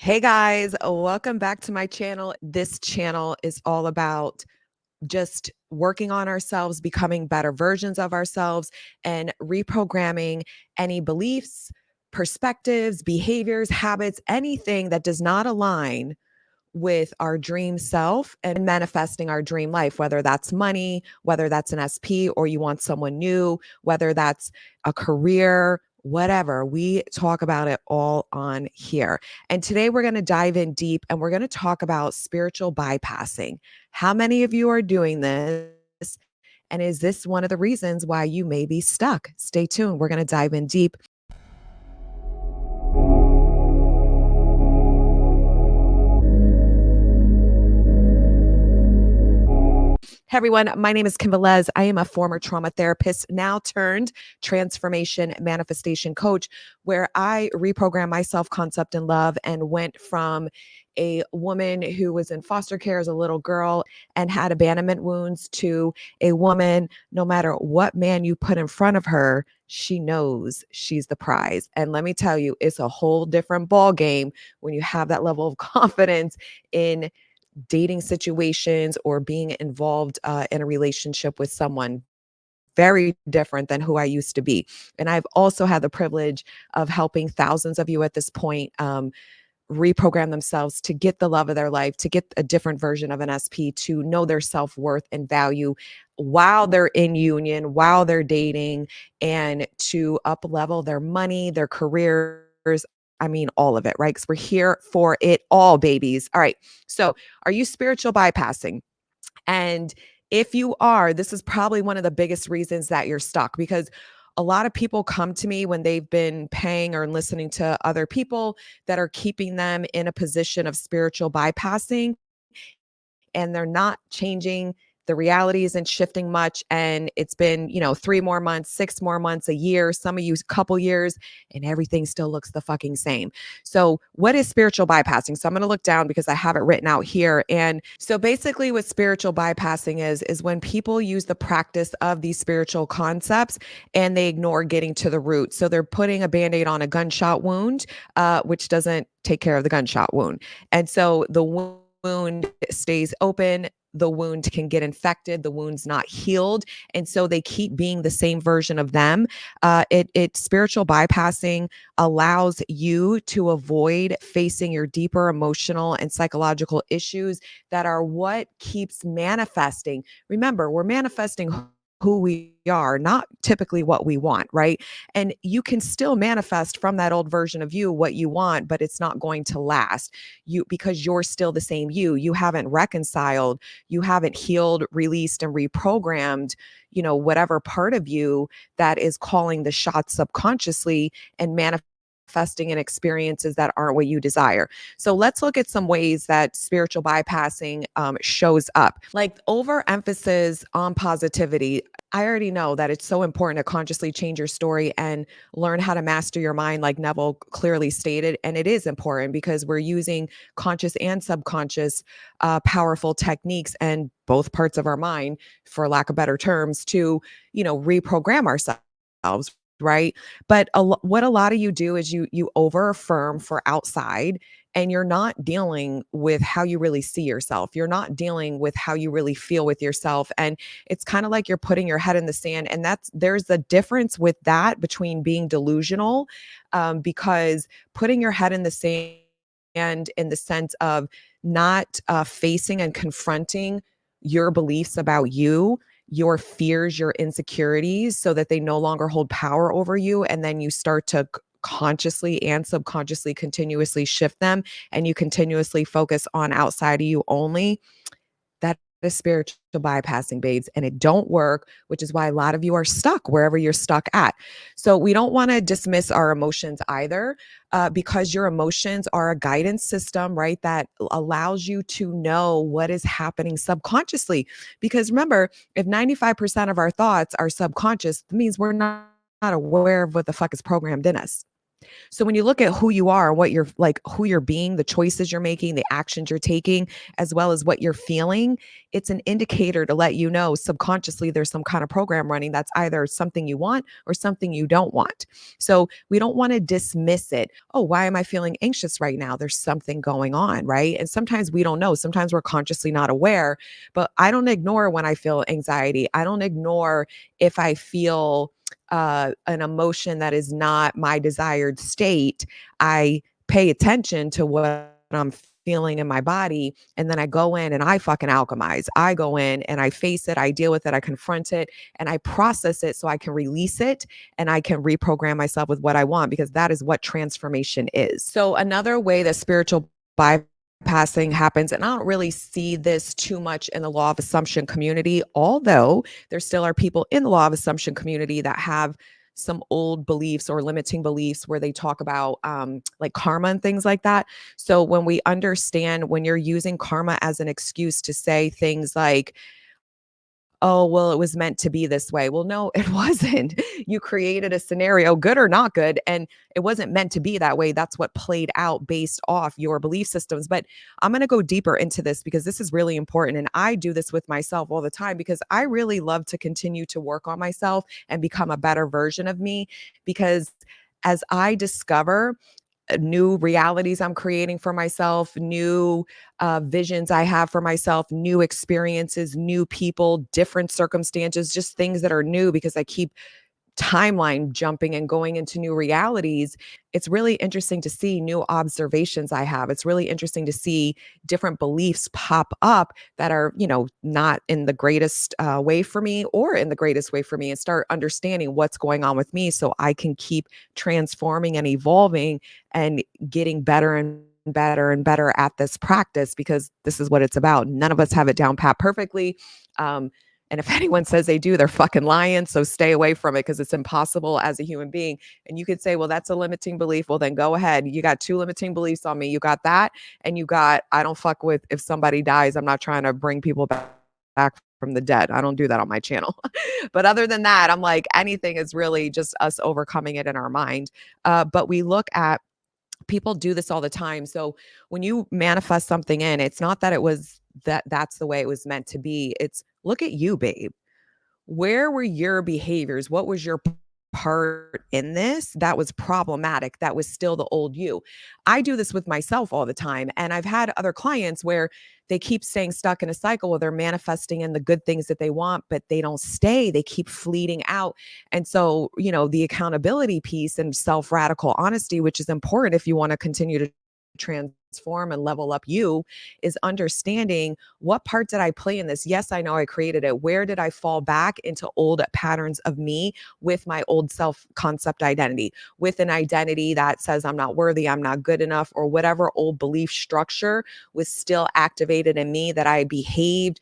Hey guys, welcome back to my channel. This channel is all about just working on ourselves, becoming better versions of ourselves, and reprogramming any beliefs, perspectives, behaviors, habits, anything that does not align with our dream self and manifesting our dream life, whether that's money, whether that's an SP or you want someone new, whether that's a career, whatever. We talk about it all on here. And today we're going to dive in deep and we're going to talk about spiritual bypassing. How many of you are doing this? And is this one of the reasons why you may be stuck? Stay tuned. We're going to dive in deep. Hey everyone, my name is Kim Velez. I am a former trauma therapist, now turned transformation manifestation coach, where I reprogrammed my self concept and love and went from a woman who was in foster care as a little girl and had abandonment wounds to a woman, no matter what man you put in front of her, she knows she's the prize. And let me tell you, it's a whole different ball game when you have that level of confidence in dating situations or being involved in a relationship with someone. Very different than who I used to be. And I've also had the privilege of helping thousands of you at this point reprogram themselves to get the love of their life, to get a different version of an SP, to know their self-worth and value while they're in union, while they're dating, and to up level their money, their careers. I mean, all of it, right? Because we're here for it all, babies. All right. So, are you spiritual bypassing? And if you are, this is probably one of the biggest reasons that you're stuck because a lot of people come to me when they've been paying or listening to other people that are keeping them in a position of spiritual bypassing and they're not changing. The reality isn't shifting much. And it's been, 3 more months, 6 more months, a year, some of you, a couple years, and everything still looks the fucking same. So, what is spiritual bypassing? So, I'm going to look down because I have it written out here. And so, basically, what spiritual bypassing is when people use the practice of these spiritual concepts and they ignore getting to the root. So, they're putting a band aid on a gunshot wound, which doesn't take care of the gunshot wound. And so, the wound stays open, the wound can get infected, the wound's not healed, and so they keep being the same version of them. It spiritual bypassing allows you to avoid facing your deeper emotional and psychological issues that are what keeps manifesting. Remember, we're manifesting who we are, not typically what we want, right? And you can still manifest from that old version of you what you want, but it's not going to last. You because you're still the same you. You haven't reconciled, you haven't healed, released and reprogrammed, whatever part of you that is calling the shots subconsciously and manifesting in experiences that aren't what you desire. So let's look at some ways that spiritual bypassing shows up. Like overemphasis on positivity. I already know that it's so important to consciously change your story and learn how to master your mind, like Neville clearly stated. And it is important because we're using conscious and subconscious powerful techniques and both parts of our mind, for lack of better terms, to, reprogram ourselves. Right. But what a lot of you do is you over affirm for outside and you're not dealing with how you really see yourself. You're not dealing with how you really feel with yourself. And it's kind of like you're putting your head in the sand. And there's a difference with that between being delusional, because putting your head in the sand in the sense of not facing and confronting your beliefs about you, your fears, your insecurities, so that they no longer hold power over you. And then you start to consciously and subconsciously continuously shift them and you continuously focus on outside of you only. That is spiritual bypassing, babes, and it don't work, which is why a lot of you are stuck wherever you're stuck at. So we don't want to dismiss our emotions either, because your emotions are a guidance system, right? That allows you to know what is happening subconsciously. Because remember, if 95% of our thoughts are subconscious, it means we're not aware of what the fuck is programmed in us. So when you look at who you are, what you're like, who you're being, the choices you're making, the actions you're taking, as well as what you're feeling, it's an indicator to let you know subconsciously there's some kind of program running that's either something you want or something you don't want. So we don't want to dismiss it. Oh, why am I feeling anxious right now? There's something going on, right? And sometimes we don't know. Sometimes we're consciously not aware, but I don't ignore when I feel anxiety. I don't ignore if I feel an emotion that is not my desired state. I pay attention to what I'm feeling in my body. And then I go in and I fucking alchemize. I go in and I face it. I deal with it. I confront it and I process it so I can release it and I can reprogram myself with what I want, because that is what transformation is. So, another way that spiritual bypassing happens, and I don't really see this too much in the law of assumption community, although there still are people in the law of assumption community that have some old beliefs or limiting beliefs where they talk about like karma and things like that. So when we understand, when you're using karma as an excuse to say things like, oh, well, it was meant to be this way. Well, no, it wasn't. You created a scenario, good or not good, and it wasn't meant to be that way. That's what played out based off your belief systems. But I'm going to go deeper into this because this is really important. And I do this with myself all the time because I really love to continue to work on myself and become a better version of me. Because as I discover new realities I'm creating for myself, new visions I have for myself, new experiences, new people, different circumstances, just things that are new because I keep timeline jumping and going into new realities. It's really interesting to see new observations I have. It's really interesting to see different beliefs pop up that are, not in the greatest way for me or in the greatest way for me, and start understanding what's going on with me so I can keep transforming and evolving and getting better and better and better at this practice, because this is what it's about. None of us have it down pat perfectly. And if anyone says they do, they're fucking lying. So stay away from it because it's impossible as a human being. And you could say, well, that's a limiting belief. Well, then go ahead. You got two limiting beliefs on me. You got that. And you got, I don't fuck with if somebody dies. I'm not trying to bring people back from the dead. I don't do that on my channel. But other than that, I'm like, anything is really just us overcoming it in our mind. But we look at, people do this all the time. So when you manifest something in, it's not that it was that's the way it was meant to be. It's, look at you, babe. Where were your behaviors? What was your part in this that was problematic, that was still the old you? I do this with myself all the time. And I've had other clients where they keep staying stuck in a cycle where they're manifesting in the good things that they want, but they don't stay. They keep fleeting out. And so, the accountability piece and self radical honesty, which is important if you want to continue to transform and level up you, is understanding, what part did I play in this? Yes, I know I created it. Where did I fall back into old patterns of me with my old self concept identity, with an identity that says I'm not worthy, I'm not good enough, or whatever old belief structure was still activated in me, that I behaved,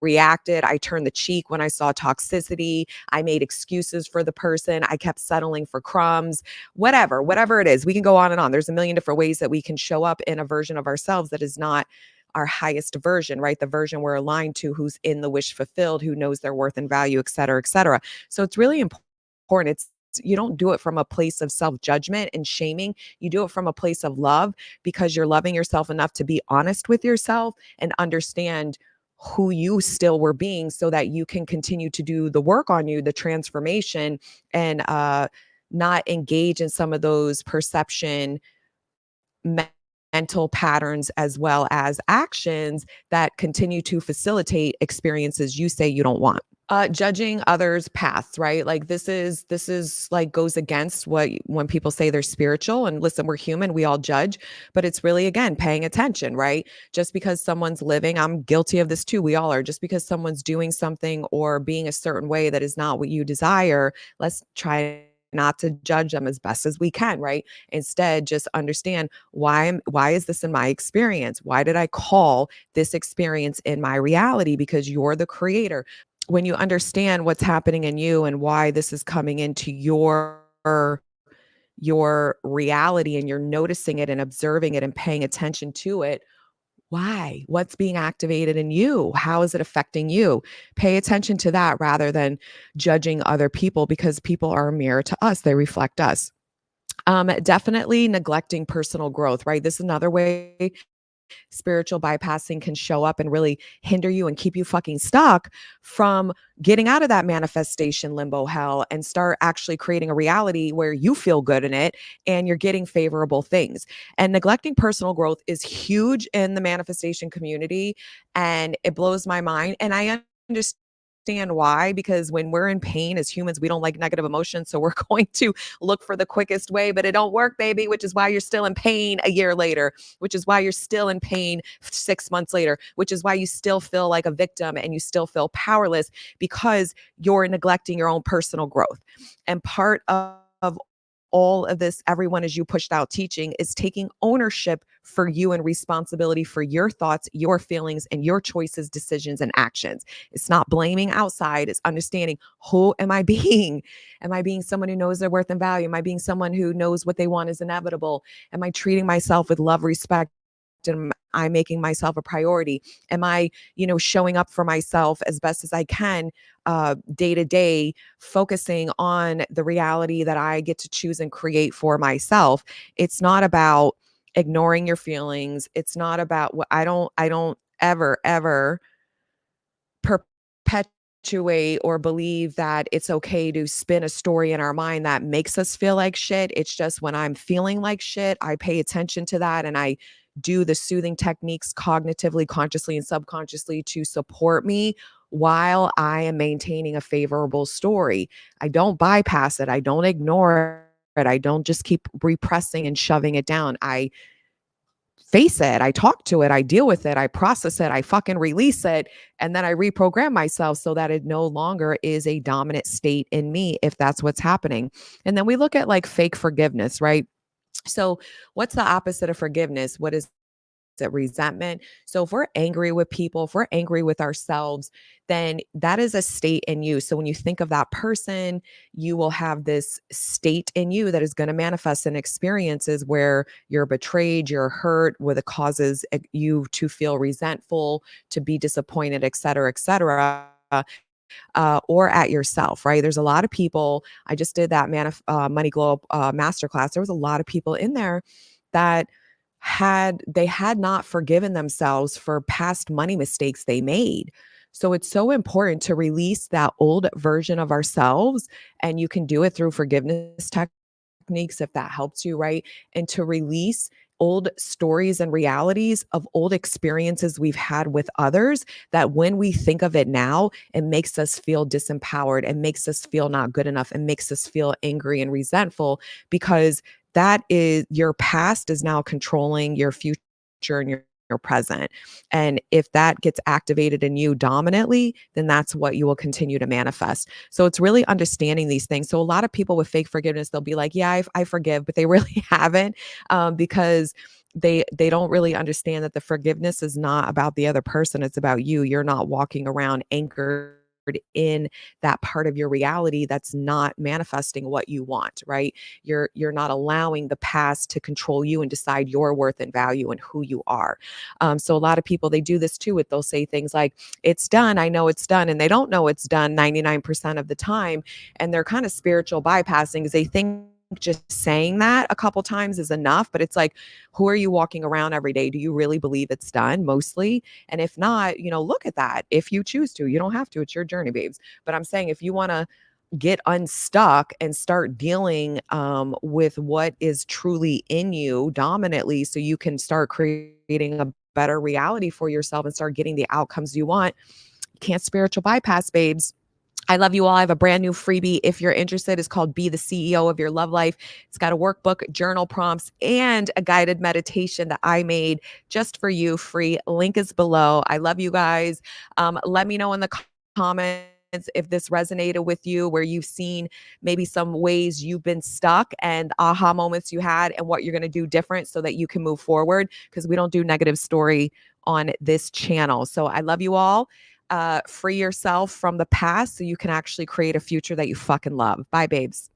reacted. I turned the cheek when I saw toxicity. I made excuses for the person. I kept settling for crumbs, whatever it is. We can go on and on. There's a million different ways that we can show up in a version of ourselves that is not our highest version, right? The version we're aligned to, who's in the wish fulfilled, who knows their worth and value, et cetera, et cetera. So it's really important. You don't do it from a place of self-judgment and shaming. You do it from a place of love, because you're loving yourself enough to be honest with yourself and understand who you still were being, so that you can continue to do the work on you, the transformation, and not engage in some of those perception mental patterns as well as actions that continue to facilitate experiences you say you don't want. Judging others' paths, right? Like this is like goes against what, when people say they're spiritual, and listen, we're human, we all judge, but it's really, again, paying attention, right? Just because someone's living, I'm guilty of this too, we all are, just because someone's doing something or being a certain way that is not what you desire, let's try not to judge them as best as we can, right? Instead, just understand, why is this in my experience? Why did I call this experience in my reality? Because you're the creator. When you understand what's happening in you and why this is coming into your reality, and you're noticing it and observing it and paying attention to it, why? What's being activated in you? How is it affecting you? Pay attention to that rather than judging other people, because people are a mirror to us. They reflect us. Definitely neglecting personal growth, right? This is another way spiritual bypassing can show up and really hinder you and keep you fucking stuck from getting out of that manifestation limbo hell and start actually creating a reality where you feel good in it and you're getting favorable things. And neglecting personal growth is huge in the manifestation community, and it blows my mind. And I understand why, because when we're in pain as humans, we don't like negative emotions, so we're going to look for the quickest way, but it don't work, baby, which is why you're still in pain a year later, which is why you're still in pain 6 months later, which is why you still feel like a victim and you still feel powerless, because you're neglecting your own personal growth. And part of all of this, everyone as you pushed out teaching, is taking ownership for you and responsibility for your thoughts, your feelings, and your choices, decisions, and actions. It's not blaming outside, it's understanding, who am I being? Am I being someone who knows their worth and value? Am I being someone who knows what they want is inevitable? Am I treating myself with love, respect? Am I making myself a priority? Am I, showing up for myself as best as I can, day to day, focusing on the reality that I get to choose and create for myself? It's not about ignoring your feelings. It's not about what I don't ever perpetuate or believe that it's okay to spin a story in our mind that makes us feel like shit. It's just when I'm feeling like shit, I pay attention to that and I do the soothing techniques cognitively, consciously, and subconsciously to support me while I am maintaining a favorable story. I don't bypass it. I don't ignore it. I don't just keep repressing and shoving it down. I face it, I talk to it, I deal with it, I process it, I fucking release it, and then I reprogram myself so that it no longer is a dominant state in me if that's what's happening. And then we look at like fake forgiveness, right? So, what's the opposite of forgiveness? What is it? Resentment. So if we're angry with people, if we're angry with ourselves, then that is a state in you. So when you think of that person, you will have this state in you that is going to manifest in experiences where you're betrayed, you're hurt, where the causes you to feel resentful, to be disappointed, et cetera, et cetera. Or at yourself, right? There's a lot of people. I just did that Money Glow masterclass. There was a lot of people in there that had not forgiven themselves for past money mistakes they made. So it's so important to release that old version of ourselves, and you can do it through forgiveness techniques if that helps you, right? And to release old stories and realities of old experiences we've had with others, that when we think of it now, it makes us feel disempowered and makes us feel not good enough and makes us feel angry and resentful, because that is your past is now controlling your future and your present. And if that gets activated in you dominantly, then that's what you will continue to manifest. So it's really understanding these things. So a lot of people with fake forgiveness, they'll be like, yeah, I forgive, but they really haven't, because they don't really understand that the forgiveness is not about the other person. It's about you. You're not walking around anchored in that part of your reality that's not manifesting what you want, right? You're not allowing the past to control you and decide your worth and value and who you are. So a lot of people, they do this too. They'll say things like, it's done, I know it's done, and they don't know it's done 99% of the time. And they're kind of spiritual bypassing because they think just saying that a couple times is enough. But it's like, who are you walking around every day? Do you really believe it's done? Mostly. And if not, look at that. If you choose to, you don't have to. It's your journey, babes. But I'm saying, if you want to get unstuck and start dealing with what is truly in you dominantly, so you can start creating a better reality for yourself and start getting the outcomes you want, you can't spiritual bypass, babes. I love you all. I have a brand new freebie. If you're interested, it's called Be the CEO of Your Love Life. It's got a workbook, journal prompts, and a guided meditation that I made just for you, free. Link is below. I love you guys. Let me know in the comments if this resonated with you, where you've seen maybe some ways you've been stuck and aha moments you had and what you're going to do different so that you can move forward, because we don't do negative story on this channel. So I love you all. Free yourself from the past so you can actually create a future that you fucking love. Bye, babes.